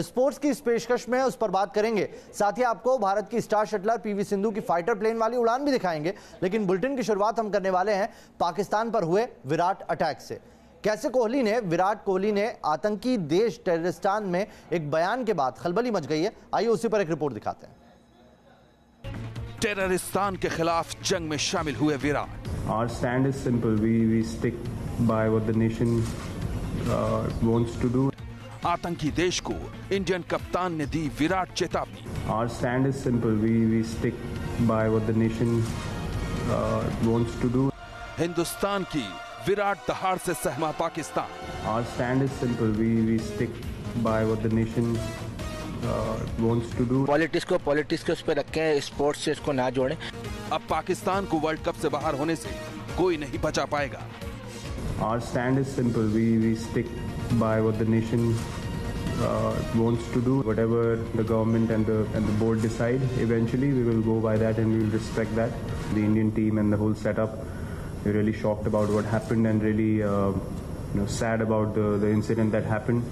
Sports की इस पेशकश में उस पर बात करेंगे। साथ ही आपको भारत की स्टार शटलर पीवी सिंधु की फाइटर प्लेन वाली उड़ान भी दिखाएंगे। लेकिन बुलेटिन की शुरुआत हम करने वाले हैं पाकिस्तान पर हुए विराट अटैक से। कैसे विराट कोहली ने आतंकी देश टेररिस्तान में एक बयान के बाद खलबली मच गई है, आइए उसी पर एक रिपोर्ट दिखाते हैं। टेररिस्तान के खिलाफ जंग में शामिल हुए Virat. Our stand is simple. We stick by what the nation wants to do. आतंकी देश को इंडियन कप्तान ने दी विराट चेतावनी। Our stand is simple. We stick by what the nation wants to do. Hindustan की विराट दहाड़ से सहमा Pakistan. Our stand is simple. We stick by what the nation wants to do. Politics के उस पर रखें, स्पोर्ट्स से इसको ना जोड़ें। अब पाकिस्तान को वर्ल्ड कप से बाहर होने से कोई नहीं बचा पाएगा। Our stand is simple. We stick by what the nation wants to do. Whatever the government and the board decide, eventually we will go by that and we will respect that. The Indian team and the whole setup, we're really shocked about what happened and really sad about the incident that happened.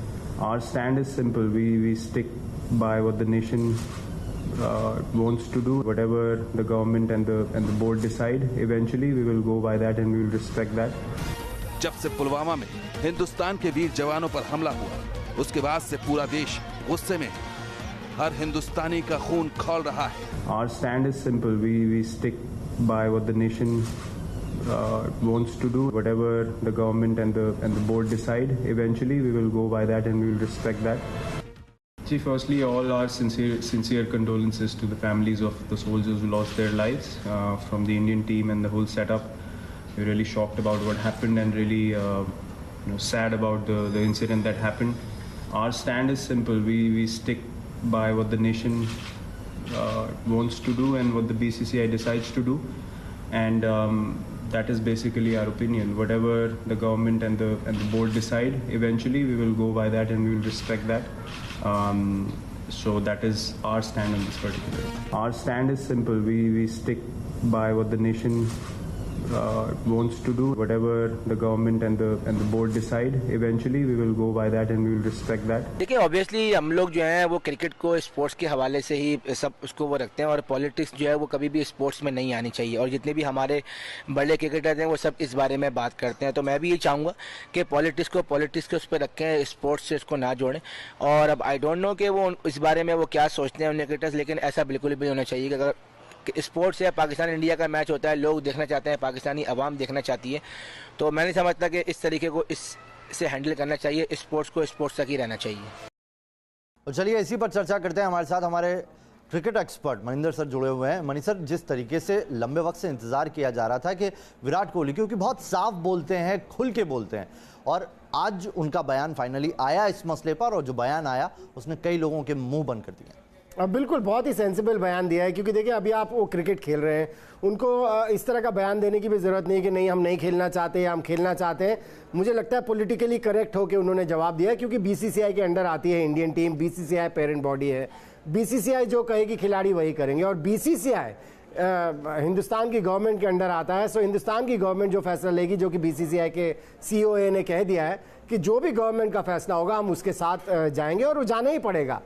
Our stand is simple. We stick by what the nation wants to do. Whatever the government and the board decide, eventually we will go by that and we will respect that. जब से पुलवामा में हिंदुस्तान के वीर जवानों पर हमला हुआ, उसके बाद से पूरा देश गुस्से में, हर हिंदुस्तानी का खून खौल रहा है। Our stand is simple. We stick by what the nation wants to do. Whatever the government and the board decide, eventually we will go by that and we will respect that. Firstly, all our sincere condolences to the families of the soldiers who lost their lives from the Indian team and the whole setup. We're really shocked about what happened and really sad about the incident that happened. Our stand is simple. We stick by what the nation wants to do and what the BCCI decides to do, and that is basically our opinion. Whatever the government and the board decide, eventually we will go by that and we will respect that. So that is our stand on this particular. Our stand is simple. We stick by what the nation wants to do. Whatever the government and the board decide, eventually we will go by that and we will respect that. देखिए, obviously हम लोग जो है वो cricket को sports के हवाले से ही सब उसको वो रखते हैं, और पॉलिटिक्स जो है वो कभी भी स्पोर्ट्स में नहीं आनी चाहिए। और जितने भी हमारे बड़े क्रिकेटर हैं वो सब इस बारे में बात करते हैं। तो मैं भी ये चाहूँगा कि पॉलिटिक्स के उस पर रखें, स्पोर्ट्स से इसको ना जोड़ें। और अब आई डोंट नो कि वो इस बारे में वो क्या सोचते हैं क्रिकेटर्स, लेकिन ऐसा बिल्कुल भी होना चाहिए कि अगर स्पोर्ट्स है, पाकिस्तान इंडिया का मैच होता है, लोग देखना चाहते हैं, पाकिस्तानी अवाम देखना चाहती है, तो मैं नहीं समझता कि इस तरीके को इससे हैंडल करना चाहिए। स्पोर्ट्स को स्पोर्ट्स तक ही रहना चाहिए। तो चलिए इसी पर चर्चा करते हैं। हमारे साथ हमारे क्रिकेट एक्सपर्ट मनिंदर सर जुड़े हुए हैं। मनी सर, जिस तरीके से लंबे वक्त से इंतजार किया जा रहा था कि विराट कोहली, क्योंकि बहुत साफ बोलते हैं, खुल के बोलते हैं, और आज उनका बयान फाइनली आया इस मसले पर, और जो बयान आया उसने कई लोगों के मुंह बंद कर दिए। अब बिल्कुल बहुत ही सेंसिबल बयान दिया है, क्योंकि देखिए अभी आप वो क्रिकेट खेल रहे हैं, उनको इस तरह का बयान देने की भी ज़रूरत नहीं कि नहीं हम नहीं खेलना चाहते या हम खेलना चाहते हैं। मुझे लगता है पॉलिटिकली करेक्ट होकर उन्होंने जवाब दिया है, क्योंकि बीसीसीआई के अंडर आती है Indian team, BCCI parent body है, बीसीसीआई जो कहेगी खिलाड़ी वही करेंगे, और बीसीसीआई हिंदुस्तान की गवर्नमेंट के अंडर आता है। सो हिंदुस्तान की गवर्नमेंट जो फैसला लेगी, जो कि बीसीसीआई के सीओए ने कह दिया है कि जो भी गवर्नमेंट का फैसला होगा हम उसके साथ जाएंगे, और वो जाना ही पड़ेगा।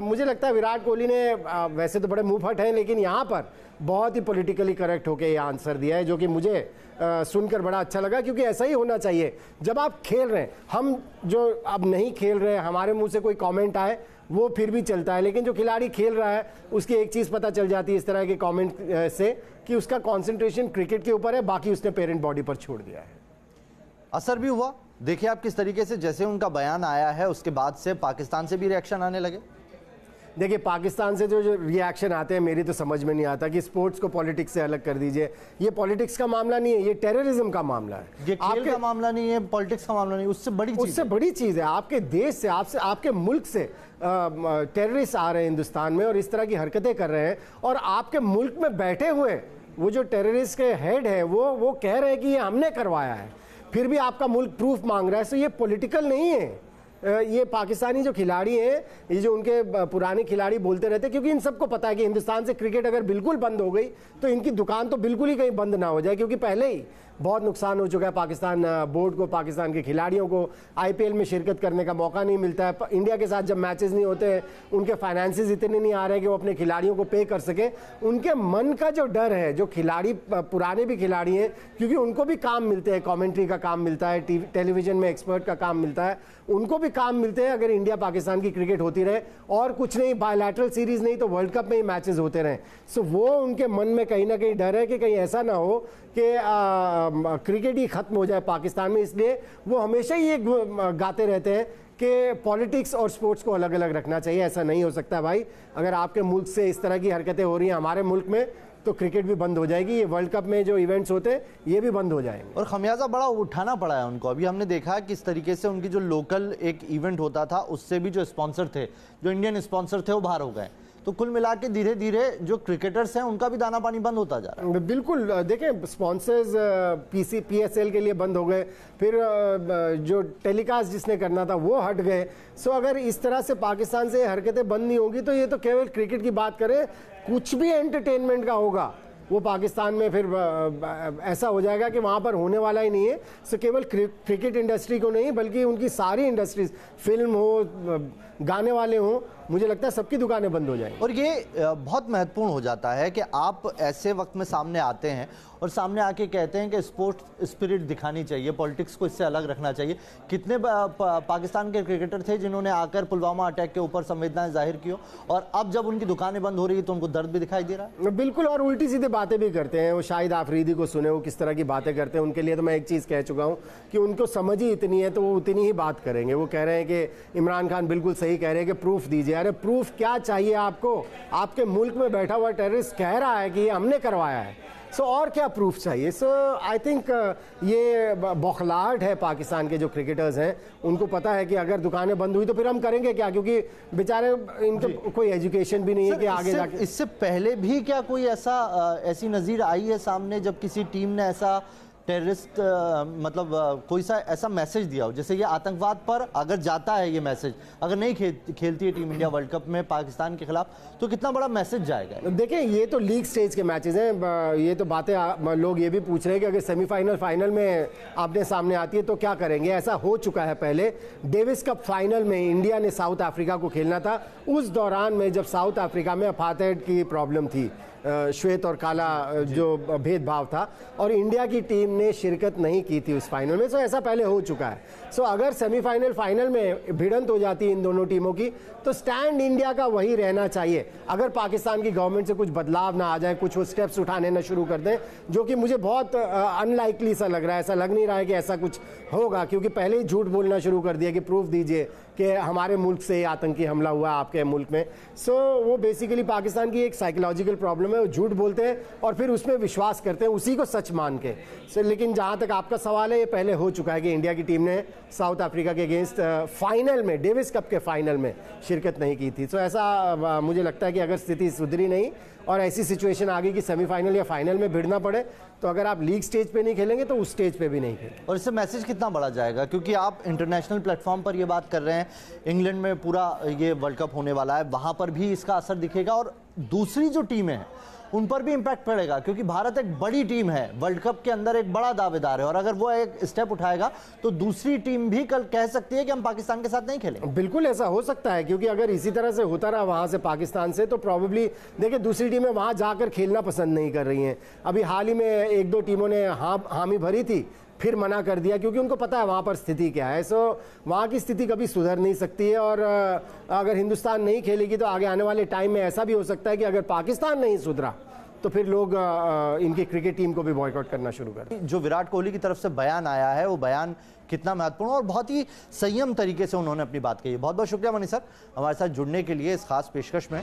मुझे लगता है विराट कोहली ने वैसे तो बड़े मुंह फट हैं, लेकिन यहाँ पर बहुत ही पॉलिटिकली करेक्ट होकर ये आंसर दिया है, जो कि मुझे सुनकर बड़ा अच्छा लगा, क्योंकि ऐसा ही होना चाहिए। जब आप खेल रहे हैं, हम जो अब नहीं खेल रहे हैं, हमारे मुंह से कोई कमेंट आए वो फिर भी चलता है, लेकिन जो खिलाड़ी खेल रहा है उसकी एक चीज़ पता चल जाती है इस तरह के कमेंट से, कि उसका कंसंट्रेशन क्रिकेट के ऊपर है, बाकी उसने पेरेंट बॉडी पर छोड़ दिया है। असर भी हुआ, देखिए आप किस तरीके से, जैसे उनका बयान आया है उसके बाद से पाकिस्तान से भी रिएक्शन आने लगे। देखिए पाकिस्तान से जो रिएक्शन आते हैं, मेरी तो समझ में नहीं आता कि स्पोर्ट्स को पॉलिटिक्स से अलग कर दीजिए। ये पॉलिटिक्स का मामला नहीं है, ये टेररिज्म का मामला है, ये खेल का मामला नहीं है, पॉलिटिक्स का मामला नहीं, उससे बड़ी चीज़ है। आपके देश से, आपके मुल्क से टेररिस्ट आ रहे हैं हिंदुस्तान में और इस तरह की हरकतें कर रहे हैं, और आपके मुल्क में बैठे हुए वो जो टेररिस्ट के हेड है वो कह रहे हैं कि ये हमने करवाया है, फिर भी आपका मुल्क प्रूफ मांग रहा है। तो ये पॉलिटिकल नहीं है। ये पाकिस्तानी जो खिलाड़ी हैं, ये जो उनके पुराने खिलाड़ी बोलते रहते हैं, क्योंकि इन सबको पता है कि हिंदुस्तान से क्रिकेट अगर बिल्कुल बंद हो गई तो इनकी दुकान तो बिल्कुल ही कहीं बंद ना हो जाए, क्योंकि पहले ही बहुत नुकसान हो चुका है पाकिस्तान बोर्ड को, पाकिस्तान के खिलाड़ियों को IPL में शिरकत करने का मौका नहीं मिलता है। इंडिया के साथ जब मैचेस नहीं होते हैं, उनके फाइनेंसेस इतने नहीं आ रहे कि वो अपने खिलाड़ियों को पे कर सके। उनके मन का जो डर है, जो खिलाड़ी पुराने भी खिलाड़ी हैं, क्योंकि उनको भी काम मिलते हैं, कमेंट्री का काम मिलता है, टेलीविजन में एक्सपर्ट का काम मिलता है, उनको भी काम मिलते हैं अगर इंडिया पाकिस्तान की क्रिकेट होती रहे, और कुछ नहीं, बायलैटरल सीरीज नहीं तो वर्ल्ड कप में ही मैचेस होते रहे। सो वो उनके मन में कहीं ना कहीं डर है कि कहीं ऐसा ना हो कि क्रिकेट ही खत्म हो जाए पाकिस्तान में। इसलिए वो हमेशा ही ये गाते रहते हैं कि पॉलिटिक्स और स्पोर्ट्स को अलग अलग रखना चाहिए। ऐसा नहीं हो सकता भाई, अगर आपके मुल्क से इस तरह की हरकतें हो रही हैं हमारे मुल्क में, तो क्रिकेट भी बंद हो जाएगी। ये वर्ल्ड कप में जो इवेंट्स होते हैं ये भी बंद हो जाएंगे। और खमियाजा बड़ा उठाना पड़ा है उनको। अभी हमने देखा किस तरीके से उनकी जो लोकल एक इवेंट होता था, उससे भी जो स्पॉन्सर थे, जो इंडियन स्पॉन्सर थे, वो बाहर हो गए। तो कुल मिला के धीरे धीरे जो क्रिकेटर्स हैं उनका भी दाना पानी बंद होता जा रहा है। बिल्कुल, देखें स्पॉन्सर्स PSL के लिए बंद हो गए, फिर जो टेलीकास्ट जिसने करना था वो हट गए। सो अगर इस तरह से पाकिस्तान से हरकतें बंद नहीं होगी तो ये तो केवल क्रिकेट की बात करें, कुछ भी एंटरटेनमेंट का होगा वो पाकिस्तान में फिर ऐसा हो जाएगा कि वहाँ पर होने वाला ही नहीं है। सो केवल क्रिकेट इंडस्ट्री को नहीं बल्कि उनकी सारी इंडस्ट्रीज, फिल्म हो, गाने वाले हों, मुझे लगता है सबकी दुकानें बंद हो जाएंगी। और ये बहुत महत्वपूर्ण हो जाता है कि आप ऐसे वक्त में सामने आते हैं और सामने आके कहते हैं कि स्पोर्ट्स स्पिरिट दिखानी चाहिए, पॉलिटिक्स को इससे अलग रखना चाहिए। कितने पाकिस्तान के क्रिकेटर थे जिन्होंने आकर पुलवामा अटैक के ऊपर संवेदनाएं जाहिर की, और अब जब उनकी दुकानें बंद हो रही है तो उनको दर्द भी दिखाई दे रहा है। बिल्कुल, और उल्टी सीधी बातें भी करते हैं। वो शाहिद आफरीदी को सुने, वो किस तरह की बातें करते हैं। उनके लिए तो मैं एक चीज़ कह चुका हूँ कि उनको समझ ही इतनी है तो वो उतनी ही बात करेंगे। वो कह रहे हैं कि इमरान खान बिल्कुल सही कह रहे हैं कि प्रूफ दीजिए। अरे प्रूफ क्या चाहिए आपको? आपके मुल्क में बैठा हुआ टेररिस्ट कह रहा है कि हमने करवाया है। सो और क्या प्रूफ चाहिए? सो आई थिंक ये बौखलाहट है पाकिस्तान के जो क्रिकेटर्स हैं, उनको पता है कि अगर दुकानें बंद हुई तो फिर हम करेंगे क्या, क्योंकि बेचारे इनको कोई एजुकेशन भी नहीं है कि आगे जाके। इससे पहले भी क्या कोई ऐसी नज़ीर आई है सामने जब किसी टीम ने ऐसा टेररिस्ट मतलब कोई सा ऐसा मैसेज दिया हो? जैसे ये आतंकवाद पर अगर जाता है ये मैसेज, अगर नहीं खेलती है टीम इंडिया वर्ल्ड कप में पाकिस्तान के खिलाफ, तो कितना बड़ा मैसेज जाएगा? देखें, ये तो लीग स्टेज के मैचेस हैं। ये तो बातें लोग ये भी पूछ रहे हैं कि अगर सेमीफाइनल फाइनल में आपने सामने आती है तो क्या करेंगे। ऐसा हो चुका है पहले। डेविस कप फाइनल में इंडिया ने साउथ अफ्रीका को खेलना था। उस दौरान में जब साउथ अफ्रीका में अपार्थाइड की प्रॉब्लम थी, श्वेत और काला जो भेदभाव था, और इंडिया की टीम ने शिरकत नहीं की थी उस फाइनल में। सो ऐसा पहले हो चुका है। सो अगर सेमीफाइनल फाइनल में भिड़ंत हो जाती है इन दोनों टीमों की, तो स्टैंड इंडिया का वही रहना चाहिए। अगर पाकिस्तान की गवर्नमेंट से कुछ बदलाव ना आ जाए, कुछ वो स्टेप्स उठाने ना शुरू कर दें, जो कि मुझे बहुत अनलाइकली सा लग रहा है। ऐसा लग नहीं रहा है कि ऐसा कुछ होगा, क्योंकि पहले ही झूठ बोलना शुरू कर दिया कि प्रूफ दीजिए कि हमारे मुल्क से आतंकी हमला हुआ आपके मुल्क में। सो वो बेसिकली पाकिस्तान की एक साइकोलॉजिकल प्रॉब्लम है। वो झूठ बोलते हैं और फिर उसमें विश्वास करते हैं, उसी को सच मान के। सो लेकिन जहाँ तक आपका सवाल है, ये पहले हो चुका है कि इंडिया की टीम ने साउथ अफ्रीका के अगेंस्ट फाइनल में, डेविस कप के फाइनल में शिरकत नहीं की थी। सो ऐसा मुझे लगता है कि अगर स्थिति सुधरी नहीं और ऐसी सिचुएशन आ गई कि सेमीफाइनल या फाइनल में भिड़ना पड़े, तो अगर आप लीग स्टेज पे नहीं खेलेंगे तो उस स्टेज पे भी नहीं खेलेंगे। और इससे मैसेज कितना बड़ा जाएगा, क्योंकि आप इंटरनेशनल प्लेटफॉर्म पर ये बात कर रहे हैं, इंग्लैंड में पूरा ये वर्ल्ड कप होने वाला है, वहां पर भी इसका असर दिखेगा और दूसरी जो टीमें हैं उन पर भी इंपैक्ट पड़ेगा, क्योंकि भारत एक बड़ी टीम है, वर्ल्ड कप के अंदर एक बड़ा दावेदार है, और अगर वो एक स्टेप उठाएगा तो दूसरी टीम भी कल कह सकती है कि हम पाकिस्तान के साथ नहीं खेलेंगे। बिल्कुल ऐसा हो सकता है, क्योंकि अगर इसी तरह से होता रहा वहां से पाकिस्तान से, तो प्रॉब्ली देखिए दूसरी टीमें वहां जाकर खेलना पसंद नहीं कर रही हैं। अभी हाल ही में एक दो टीमों ने हामी भरी थी, फिर मना कर दिया, क्योंकि उनको पता है वहाँ पर स्थिति क्या है। सो वहाँ की स्थिति कभी सुधर नहीं सकती है, और अगर हिंदुस्तान नहीं खेलेगी तो आगे आने वाले टाइम में ऐसा भी हो सकता है कि अगर पाकिस्तान नहीं सुधरा तो फिर लोग इनकी क्रिकेट टीम को भी बॉयकॉट करना शुरू कर दें। जो विराट कोहली की तरफ से बयान आया है, वो बयान कितना महत्वपूर्ण और बहुत ही संयम तरीके से उन्होंने अपनी बात कही है। बहुत बहुत शुक्रिया मनीष सर हमारे साथ जुड़ने के लिए इस खास पेशकश में।